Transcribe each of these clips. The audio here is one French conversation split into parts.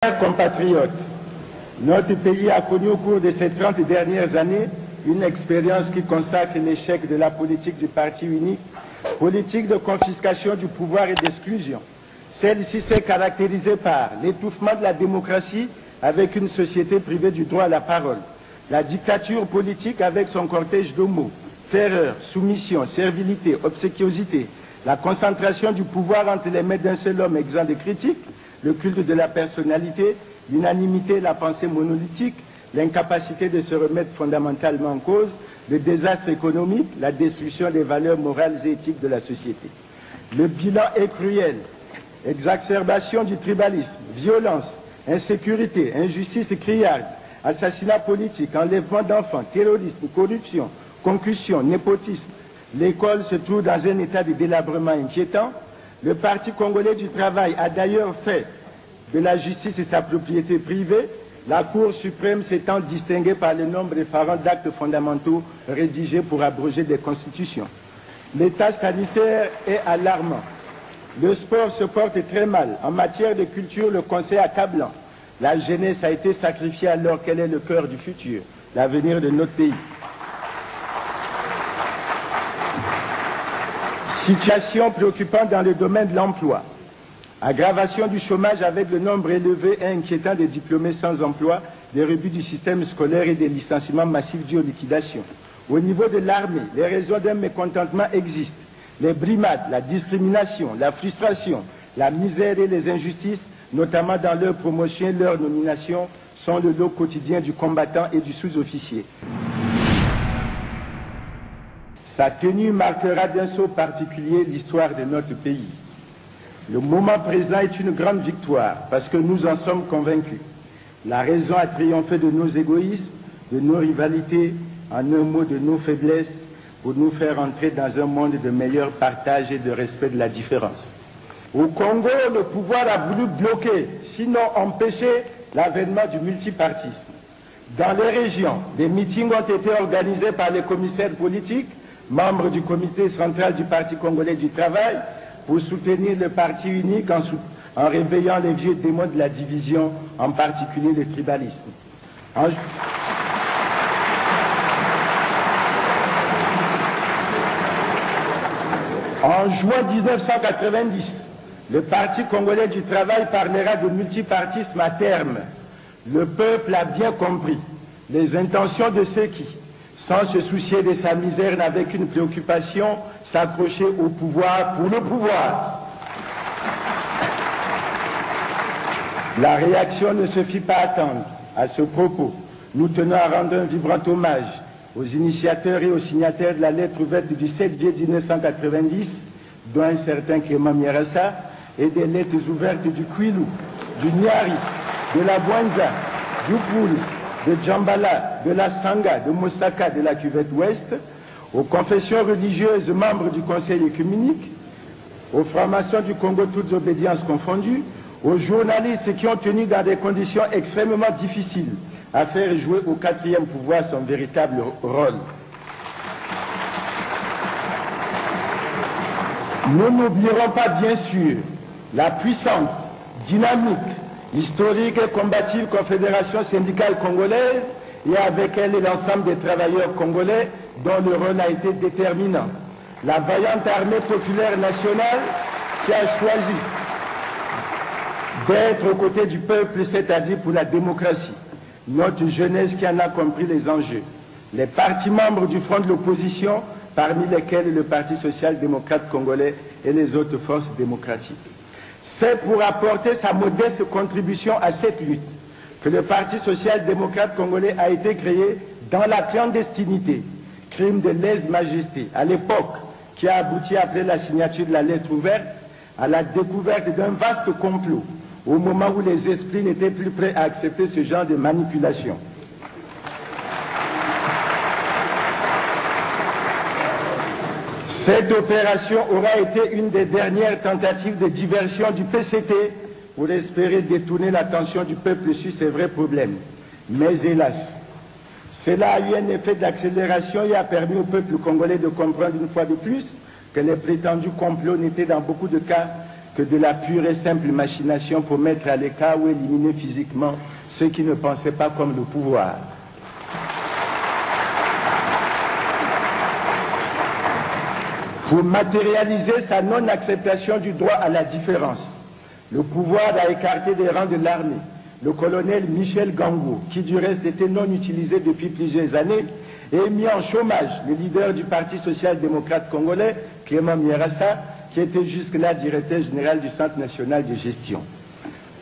Chers compatriotes, notre pays a connu au cours de ces 30 dernières années une expérience qui consacre l'échec de la politique du parti unique, politique de confiscation du pouvoir et d'exclusion. Celle-ci s'est caractérisée par l'étouffement de la démocratie avec une société privée du droit à la parole, la dictature politique avec son cortège de mots, terreur, soumission, servilité, obséquiosité, la concentration du pouvoir entre les mains d'un seul homme exempt de critique, le culte de la personnalité, l'unanimité et la pensée monolithique, l'incapacité de se remettre fondamentalement en cause, le désastre économique, la destruction des valeurs morales et éthiques de la société. Le bilan est cruel. Exacerbation du tribalisme, violence, insécurité, injustice criarde, assassinat politique, enlèvement d'enfants, terrorisme, corruption, concussion, népotisme. L'école se trouve dans un état de délabrement inquiétant. Le Parti congolais du travail a d'ailleurs fait de la justice et sa propriété privée, la Cour suprême s'étant distinguée par le nombre effarant d'actes fondamentaux rédigés pour abroger des constitutions. L'état sanitaire est alarmant. Le sport se porte très mal. En matière de culture, le conseil accablant. La jeunesse a été sacrifiée alors qu'elle est le cœur du futur, l'avenir de notre pays. Situation préoccupante dans le domaine de l'emploi. Aggravation du chômage avec le nombre élevé et inquiétant des diplômés sans emploi, des rebuts du système scolaire et des licenciements massifs dus aux liquidations. Au niveau de l'armée, les raisons d'un mécontentement existent. Les brimades, la discrimination, la frustration, la misère et les injustices, notamment dans leur promotion et leur nomination, sont le lot quotidien du combattant et du sous-officier. Sa tenue marquera d'un saut particulier l'histoire de notre pays. Le moment présent est une grande victoire parce que nous en sommes convaincus. La raison a triomphé de nos égoïsmes, de nos rivalités, en un mot de nos faiblesses, pour nous faire entrer dans un monde de meilleur partage et de respect de la différence. Au Congo, le pouvoir a voulu bloquer, sinon empêcher, l'avènement du multipartisme. Dans les régions, des meetings ont été organisés par les commissaires politiques, membres du comité central du Parti congolais du travail, pour soutenir le parti unique en réveillant les vieux démons de la division, en particulier le tribalisme. En juin 1990, le Parti congolais du travail parlera de multipartisme à terme. Le peuple a bien compris les intentions de ceux qui, sans se soucier de sa misère, n'avaient qu'une préoccupation, s'accrocher au pouvoir pour le pouvoir. La réaction ne se fit pas attendre. À ce propos, nous tenons à rendre un vibrant hommage aux initiateurs et aux signataires de la lettre ouverte du 7 juillet 1990, dont un certain Clément Mierassa, et des lettres ouvertes du Kwilu, du Nyari, de la Bwanza, du Poul, de Djambala, de la Sanga, de Mosaka, de la Cuvette Ouest, aux confessions religieuses membres du Conseil œcuménique, aux francs-maçons du Congo, toutes obédiences confondues, aux journalistes qui ont tenu dans des conditions extrêmement difficiles à faire jouer au quatrième pouvoir son véritable rôle. Nous n'oublierons pas, bien sûr, la puissante, dynamique, historique et combative Confédération syndicale congolaise et avec elle l'ensemble des travailleurs congolais dont le rôle a été déterminant. La vaillante armée populaire nationale qui a choisi d'être aux côtés du peuple, c'est-à-dire pour la démocratie. Notre jeunesse qui en a compris les enjeux. Les partis membres du front de l'opposition, parmi lesquels le Parti social-démocrate congolais et les autres forces démocratiques. C'est pour apporter sa modeste contribution à cette lutte que le Parti social-démocrate congolais a été créé dans la clandestinité, crime de lèse-majesté, à l'époque, qui a abouti après la signature de la lettre ouverte à la découverte d'un vaste complot, au moment où les esprits n'étaient plus prêts à accepter ce genre de manipulation. Cette opération aura été une des dernières tentatives de diversion du PCT pour espérer détourner l'attention du peuple sur ses vrais problèmes. Mais hélas, cela a eu un effet d'accélération et a permis au peuple congolais de comprendre une fois de plus que les prétendus complots n'étaient dans beaucoup de cas que de la pure et simple machination pour mettre à l'écart ou éliminer physiquement ceux qui ne pensaient pas comme le pouvoir. Pour matérialiser sa non-acceptation du droit à la différence, le pouvoir a écarté des rangs de l'armée le colonel Michel Gango, qui du reste était non utilisé depuis plusieurs années, et mis en chômage le leader du Parti social-démocrate congolais, Clément Mierassa, qui était jusque-là directeur général du Centre national de gestion.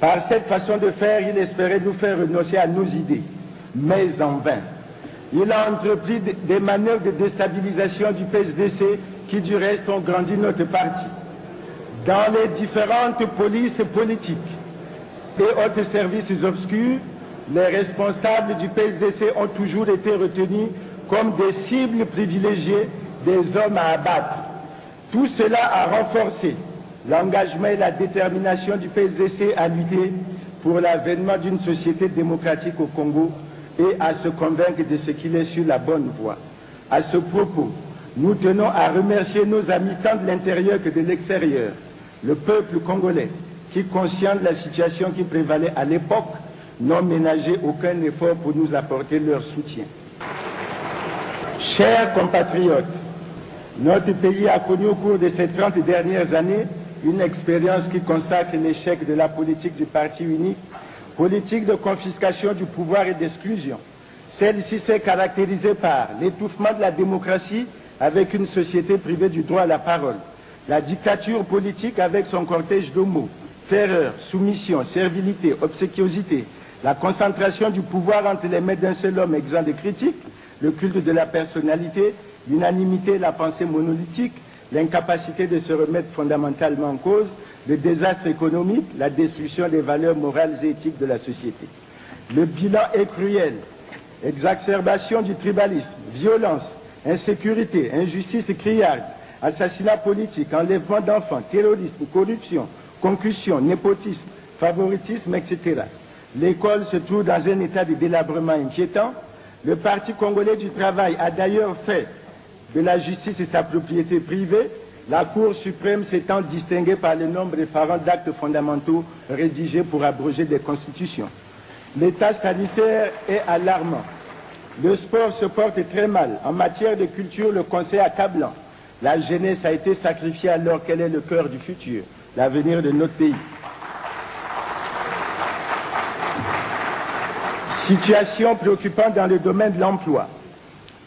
Par cette façon de faire, il espérait nous faire renoncer à nos idées, mais en vain. Il a entrepris des manœuvres de déstabilisation du PSDC qui du reste ont grandi notre parti. Dans les différentes polices politiques et autres services obscurs, les responsables du PSDC ont toujours été retenus comme des cibles privilégiées des hommes à abattre. Tout cela a renforcé l'engagement et la détermination du PSDC à lutter pour l'avènement d'une société démocratique au Congo et à se convaincre de ce qu'il est sur la bonne voie. À ce propos, nous tenons à remercier nos amis tant de l'intérieur que de l'extérieur, le peuple congolais, qui, conscient de la situation qui prévalait à l'époque, n'ont ménagé aucun effort pour nous apporter leur soutien. Chers compatriotes, notre pays a connu au cours de ces 30 dernières années une expérience qui consacre l'échec de la politique du parti unique, politique de confiscation du pouvoir et d'exclusion. Celle-ci s'est caractérisée par l'étouffement de la démocratie avec une société privée du droit à la parole, la dictature politique avec son cortège de mots, terreur, soumission, servilité, obséquiosité, la concentration du pouvoir entre les mains d'un seul homme exempt de critique, le culte de la personnalité, l'unanimité et la pensée monolithique, l'incapacité de se remettre fondamentalement en cause, le désastre économique, la destruction des valeurs morales et éthiques de la société. Le bilan est cruel. Exacerbation du tribalisme, violence, insécurité, injustice criarde, assassinat politique, enlèvement d'enfants, terrorisme, corruption, concussion, népotisme, favoritisme, etc. L'école se trouve dans un état de délabrement inquiétant. Le Parti congolais du travail a d'ailleurs fait de la justice et sa propriété privée, la Cour suprême s'étant distinguée par le nombre effarant d'actes fondamentaux rédigés pour abroger des constitutions. L'état sanitaire est alarmant. Le sport se porte très mal. En matière de culture, le conseil accablant. La jeunesse a été sacrifiée alors qu'elle est le cœur du futur, l'avenir de notre pays. Situation préoccupante dans le domaine de l'emploi.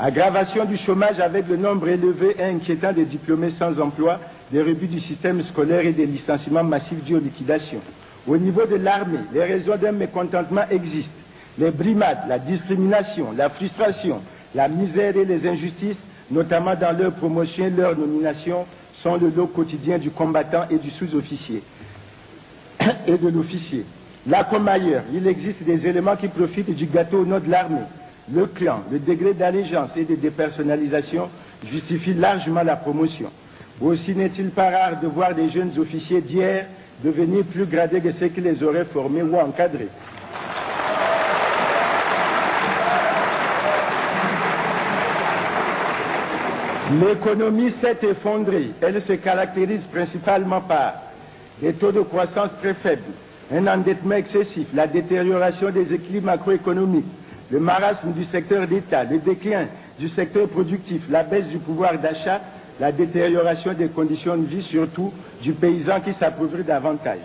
Aggravation du chômage avec le nombre élevé et inquiétant des diplômés sans emploi, des rebuts du système scolaire et des licenciements massifs dus aux liquidations. Au niveau de l'armée, les raisons d'un mécontentement existent. Les brimades, la discrimination, la frustration, la misère et les injustices, notamment dans leur promotion et leur nomination, sont le lot quotidien du combattant et du sous-officier et de l'officier. Là comme ailleurs, il existe des éléments qui profitent du gâteau au nom de l'armée. Le clan, le degré d'allégeance et de dépersonnalisation justifient largement la promotion. Aussi n'est-il pas rare de voir des jeunes officiers d'hier devenir plus gradés que ceux qui les auraient formés ou encadrés. L'économie s'est effondrée. Elle se caractérise principalement par des taux de croissance très faibles, un endettement excessif, la détérioration des équilibres macroéconomiques, le marasme du secteur d'État, le déclin du secteur productif, la baisse du pouvoir d'achat, la détérioration des conditions de vie, surtout du paysan qui s'appauvrit davantage.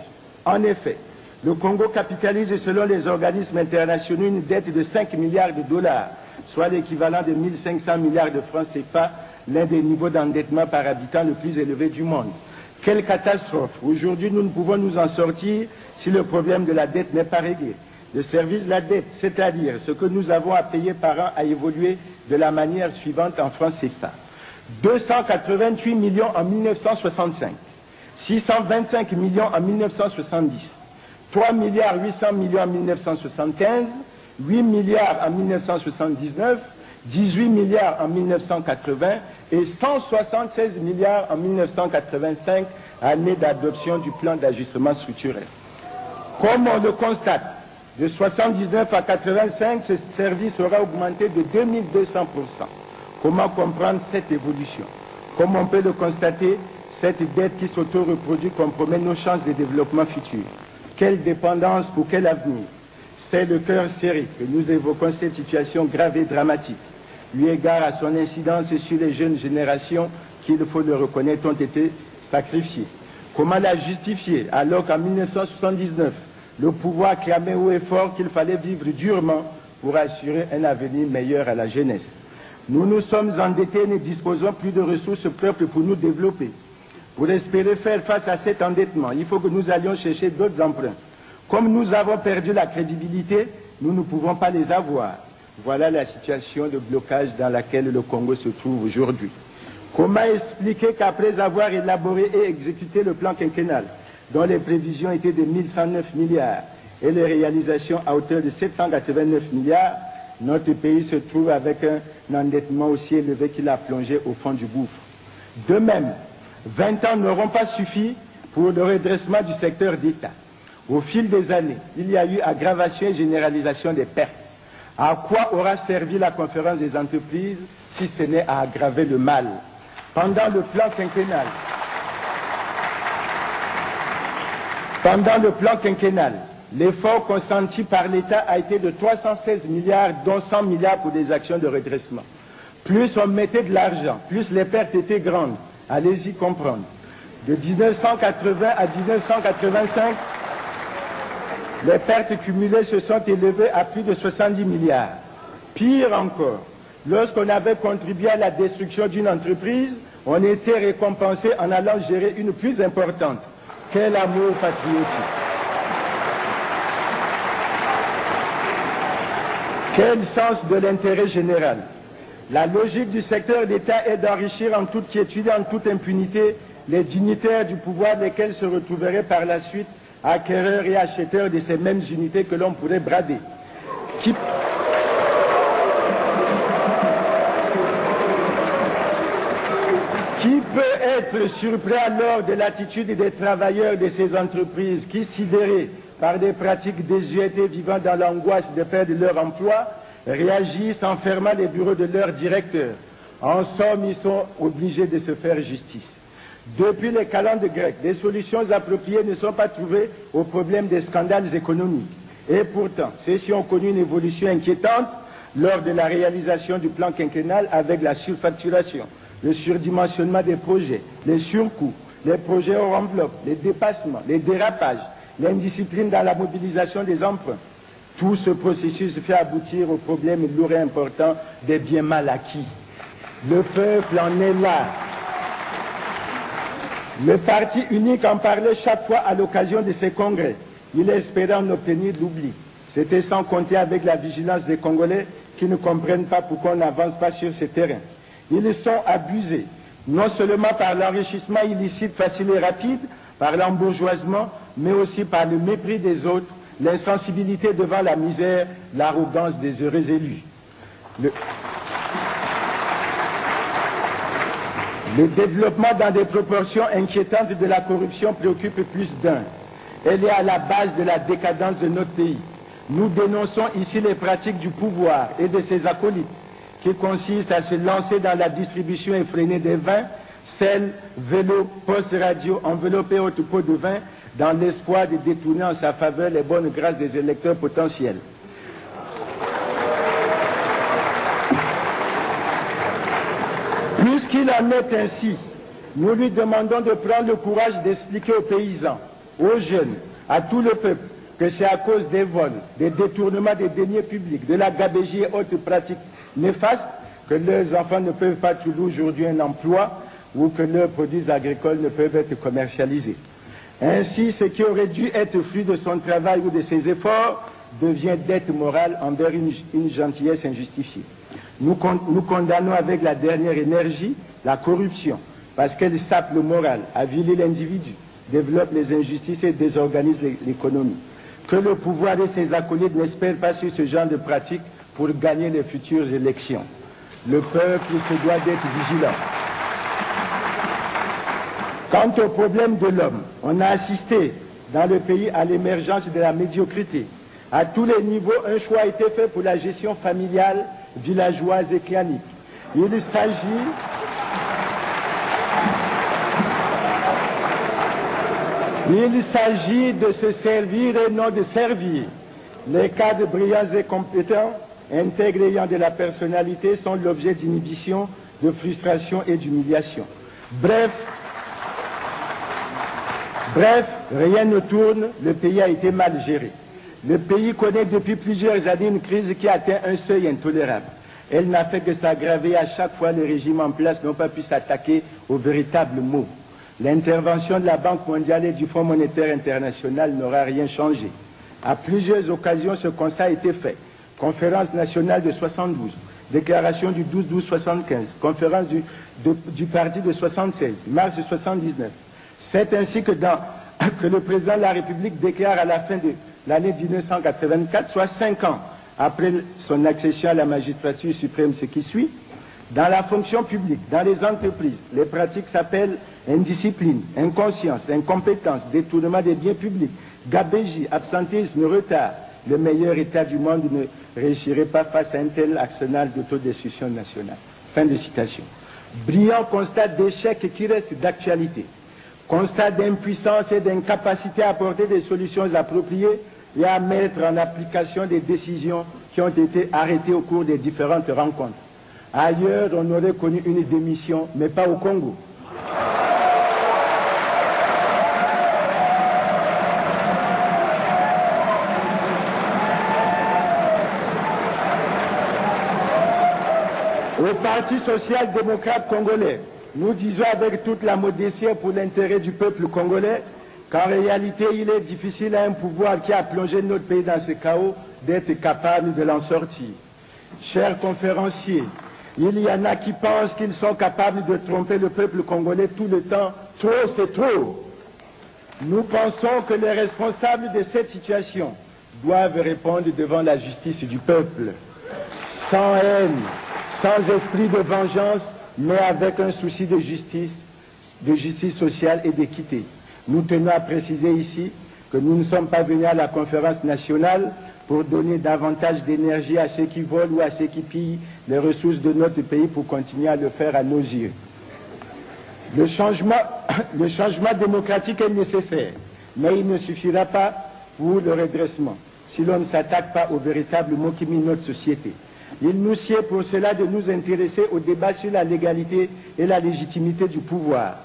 En effet, le Congo capitalise selon les organismes internationaux une dette de 5 milliards de dollars, soit l'équivalent de 1500 milliards de francs CFA, l'un des niveaux d'endettement par habitant le plus élevé du monde. Quelle catastrophe! Aujourd'hui, nous ne pouvons nous en sortir si le problème de la dette n'est pas réglé. Le service de la dette, c'est-à-dire ce que nous avons à payer par an, a évolué de la manière suivante en francs CFA. 288 millions en 1965, 625 millions en 1970, 3 milliards 800 millions en 1975, 8 milliards en 1979, 18 milliards en 1980 et 176 milliards en 1985, année d'adoption du plan d'ajustement structurel. Comme on le constate, de 79 à 85, ce service aura augmenté de 2200%. Comment comprendre cette évolution? Comme on peut le constater, Cette dette qui s'auto-reproduit compromet nos chances de développement futur. Quelle dépendance pour quel avenir? C'est le cœur serré que nous évoquons cette situation grave et dramatique, eu égard à son incidence sur les jeunes générations qui, il faut le reconnaître, ont été sacrifiées. Comment la justifier alors qu'en 1979, le pouvoir clamait haut et fort qu'il fallait vivre durement pour assurer un avenir meilleur à la jeunesse? Nous nous sommes endettés et ne disposons plus de ressources propres pour nous développer. Pour espérer faire face à cet endettement, il faut que nous allions chercher d'autres emprunts. Comme nous avons perdu la crédibilité, nous ne pouvons pas les avoir. Voilà la situation de blocage dans laquelle le Congo se trouve aujourd'hui. Comment expliquer qu'après avoir élaboré et exécuté le plan quinquennal, dont les prévisions étaient de 1109 milliards et les réalisations à hauteur de 789 milliards, notre pays se trouve avec un endettement aussi élevé qu'il a plongé au fond du gouffre? De même, 20 ans n'auront pas suffi pour le redressement du secteur d'État. Au fil des années, il y a eu aggravation et généralisation des pertes. À quoi aura servi la conférence des entreprises si ce n'est à aggraver le mal? Pendant le plan quinquennal, l'effort consenti par l'État a été de 316 milliards, dont 100 milliards pour des actions de redressement. Plus on mettait de l'argent, plus les pertes étaient grandes. Allez-y comprendre. De 1980 à 1985, les pertes cumulées se sont élevées à plus de 70 milliards. Pire encore, lorsqu'on avait contribué à la destruction d'une entreprise, on était récompensé en allant gérer une plus importante. Quel amour patriotique! Quel sens de l'intérêt général! La logique du secteur d'État est d'enrichir en toute quiétude et en toute impunité les dignitaires du pouvoir, lesquels se retrouveraient par la suite acquéreurs et acheteurs de ces mêmes unités que l'on pourrait brader. Qui peut être surpris alors de l'attitude des travailleurs de ces entreprises qui, sidérés par des pratiques désuètes et vivant dans l'angoisse de perdre leur emploi, réagissent en fermant les bureaux de leurs directeurs? En somme, ils sont obligés de se faire justice. Depuis les calendes grecs, des solutions appropriées ne sont pas trouvées au problème des scandales économiques. Et pourtant, ceux-ci ont connu une évolution inquiétante lors de la réalisation du plan quinquennal avec la surfacturation, le surdimensionnement des projets, les surcoûts, les projets hors enveloppe, les dépassements, les dérapages, l'indiscipline dans la mobilisation des emprunts. Tout ce processus fait aboutir au problème lourd et important des biens mal acquis. Le peuple en est là. Le parti unique en parlait chaque fois à l'occasion de ses congrès. Il espérait en obtenir l'oubli. C'était sans compter avec la vigilance des Congolais qui ne comprennent pas pourquoi on n'avance pas sur ce terrain. Ils sont abusés, non seulement par l'enrichissement illicite facile et rapide, par l'embourgeoisement, mais aussi par le mépris des autres, l'insensibilité devant la misère, l'arrogance des heureux élus. Le développement dans des proportions inquiétantes de la corruption préoccupe plus d'un. Elle est à la base de la décadence de notre pays. Nous dénonçons ici les pratiques du pouvoir et de ses acolytes, qui consistent à se lancer dans la distribution effrénée des vins, sel, vélo, poste radio, enveloppés au pot de vin, dans l'espoir de détourner en sa faveur les bonnes grâces des électeurs potentiels. Puisqu'il en est ainsi, nous lui demandons de prendre le courage d'expliquer aux paysans, aux jeunes, à tout le peuple, que c'est à cause des vols, des détournements des deniers publics, de la gabegie et autres pratiques néfastes que leurs enfants ne peuvent pas trouver aujourd'hui un emploi ou que leurs produits agricoles ne peuvent être commercialisés. Ainsi, ce qui aurait dû être fruit de son travail ou de ses efforts devient dette morale envers une gentillesse injustifiée. Nous condamnons avec la dernière énergie la corruption, parce qu'elle sape le moral, avilit l'individu, développe les injustices et désorganise l'économie. Que le pouvoir et ses acolytes n'espèrent pas sur ce genre de pratiques pour gagner les futures élections. Le peuple se doit d'être vigilant. Quant au problème de l'homme, on a assisté dans le pays à l'émergence de la médiocrité. À tous les niveaux, un choix a été fait pour la gestion familiale, villageoise et clanique. Il s'agit Il s'agit de se servir et non de servir. Les cadres brillants et compétents, intègres ayant de la personnalité, sont l'objet d'inhibition, de frustration et d'humiliation. Bref, rien ne tourne, le pays a été mal géré. Le pays connaît depuis plusieurs années une crise qui atteint un seuil intolérable. Elle n'a fait que s'aggraver à chaque fois les régimes en place n'ont pas pu s'attaquer aux véritables maux. L'intervention de la Banque mondiale et du Fonds monétaire international n'aura rien changé. À plusieurs occasions, ce constat a été fait. Conférence nationale de 72, déclaration du 12-12-75, conférence du parti de 76, mars 79. C'est ainsi que le président de la République déclare à la fin de l'année 1984, soit 5 ans après son accession à la magistrature suprême, ce qui suit, dans la fonction publique, dans les entreprises, les pratiques s'appellent indiscipline, inconscience, incompétence, détournement des biens publics, gabegie, absentéisme, retard. Le meilleur État du monde ne réussirait pas face à un tel arsenal d'autodestruction nationale. Fin de citation. Brillant constat d'échec qui reste d'actualité. Constat d'impuissance et d'incapacité à apporter des solutions appropriées et à mettre en application des décisions qui ont été arrêtées au cours des différentes rencontres. Ailleurs, on aurait connu une démission, mais pas au Congo. Au Parti social-démocrate congolais, nous disons avec toute la modestie pour l'intérêt du peuple congolais qu'en réalité, il est difficile à un pouvoir qui a plongé notre pays dans ce chaos d'être capable de l'en sortir. Chers conférenciers, il y en a qui pensent qu'ils sont capables de tromper le peuple congolais tout le temps. Trop, c'est trop. Nous pensons que les responsables de cette situation doivent répondre devant la justice du peuple, sans haine, sans esprit de vengeance, mais avec un souci de justice sociale et d'équité. Nous tenons à préciser ici que nous ne sommes pas venus à la conférence nationale pour donner davantage d'énergie à ceux qui volent ou à ceux qui pillent les ressources de notre pays pour continuer à le faire à nos yeux. Le changement démocratique est nécessaire, mais il ne suffira pas pour le redressement si l'on ne s'attaque pas aux véritables maux qui minent notre société. Il nous sied pour cela de nous intéresser au débat sur la légalité et la légitimité du pouvoir.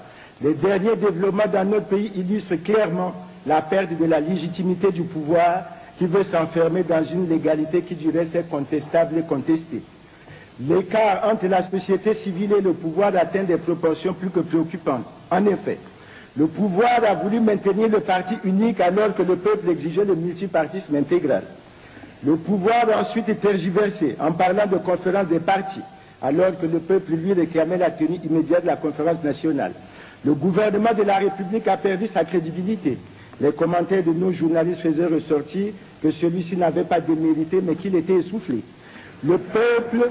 Les derniers développements dans notre pays illustrent clairement la perte de la légitimité du pouvoir qui veut s'enfermer dans une légalité qui du reste est contestable et contestée. L'écart entre la société civile et le pouvoir atteint des proportions plus que préoccupantes. En effet, le pouvoir a voulu maintenir le parti unique alors que le peuple exigeait le multipartisme intégral. Le pouvoir a ensuite tergiversé en parlant de conférence des partis, alors que le peuple lui réclamait la tenue immédiate de la conférence nationale. Le gouvernement de la République a perdu sa crédibilité. Les commentaires de nos journalistes faisaient ressortir que celui-ci n'avait pas démérité, mais qu'il était essoufflé. Le peuple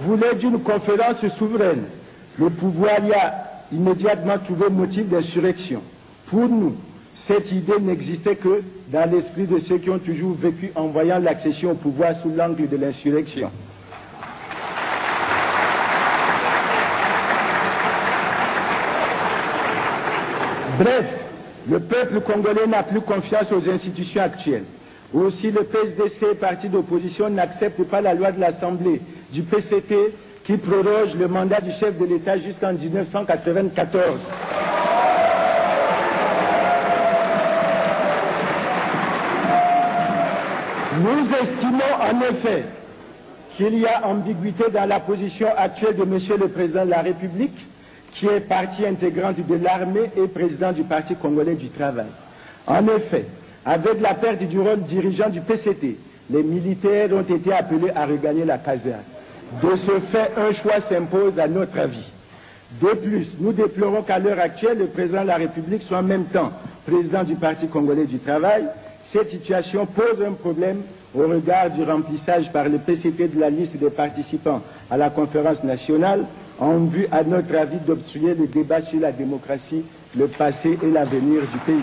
voulait d'une conférence souveraine. Le pouvoir y a immédiatement trouvé motif d'insurrection. Pour nous, cette idée n'existait que dans l'esprit de ceux qui ont toujours vécu en voyant l'accession au pouvoir sous l'angle de l'insurrection. Bref, le peuple congolais n'a plus confiance aux institutions actuelles. Aussi, le PSDC, parti d'opposition, n'accepte pas la loi de l'Assemblée du PCT qui proroge le mandat du chef de l'État jusqu'en 1994. Nous estimons en effet qu'il y a ambiguïté dans la position actuelle de Monsieur le Président de la République, qui est partie intégrante de l'armée et président du Parti congolais du travail. En effet, avec la perte du rôle dirigeant du PCT, les militaires ont été appelés à regagner la caserne. De ce fait, un choix s'impose à notre avis. De plus, nous déplorons qu'à l'heure actuelle, le président de la République soit en même temps président du Parti congolais du travail. Cette situation pose un problème au regard du remplissage par le PCT de la liste des participants à la conférence nationale, en vue, à notre avis, d'obstruer le débat sur la démocratie, le passé et l'avenir du pays.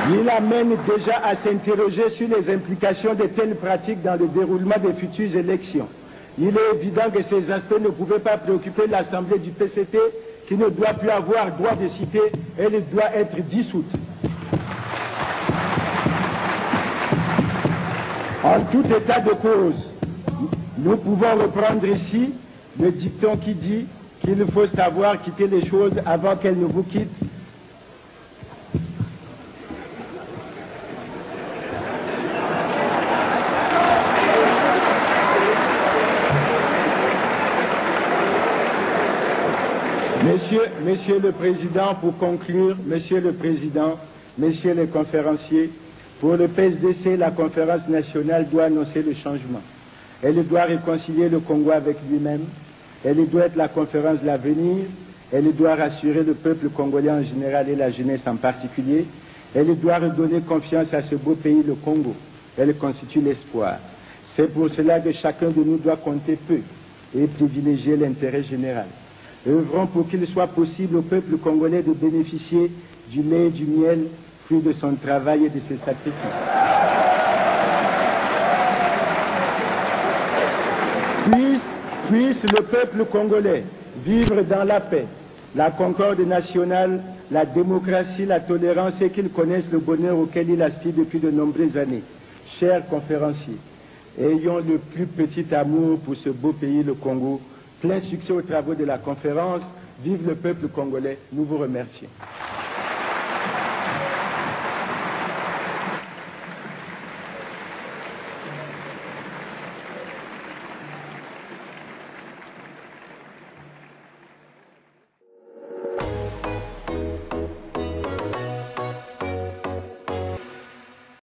Il amène déjà à s'interroger sur les implications de telles pratiques dans le déroulement des futures élections. Il est évident que ces aspects ne pouvaient pas préoccuper l'Assemblée du PCT, qui ne doit plus avoir droit de citer, elle doit être dissoute. En tout état de cause, nous pouvons reprendre ici le dicton qui dit qu'il faut savoir quitter les choses avant qu'elles ne vous quittent. Monsieur le Président, pour conclure, Monsieur le Président, Messieurs les conférenciers, pour le PSDC, la conférence nationale doit annoncer le changement. Elle doit réconcilier le Congo avec lui-même. Elle doit être la conférence de l'avenir. Elle doit rassurer le peuple congolais en général et la jeunesse en particulier. Elle doit redonner confiance à ce beau pays, le Congo. Elle constitue l'espoir. C'est pour cela que chacun de nous doit compter peu et privilégier l'intérêt général. Œuvrons pour qu'il soit possible au peuple congolais de bénéficier du lait et du miel, fruit de son travail et de ses sacrifices. Puisse le peuple congolais vivre dans la paix, la concorde nationale, la démocratie, la tolérance et qu'il connaisse le bonheur auquel il aspire depuis de nombreuses années. Chers conférenciers, ayons le plus petit amour pour ce beau pays, le Congo. Plein succès aux travaux de la conférence. Vive le peuple congolais. Nous vous remercions.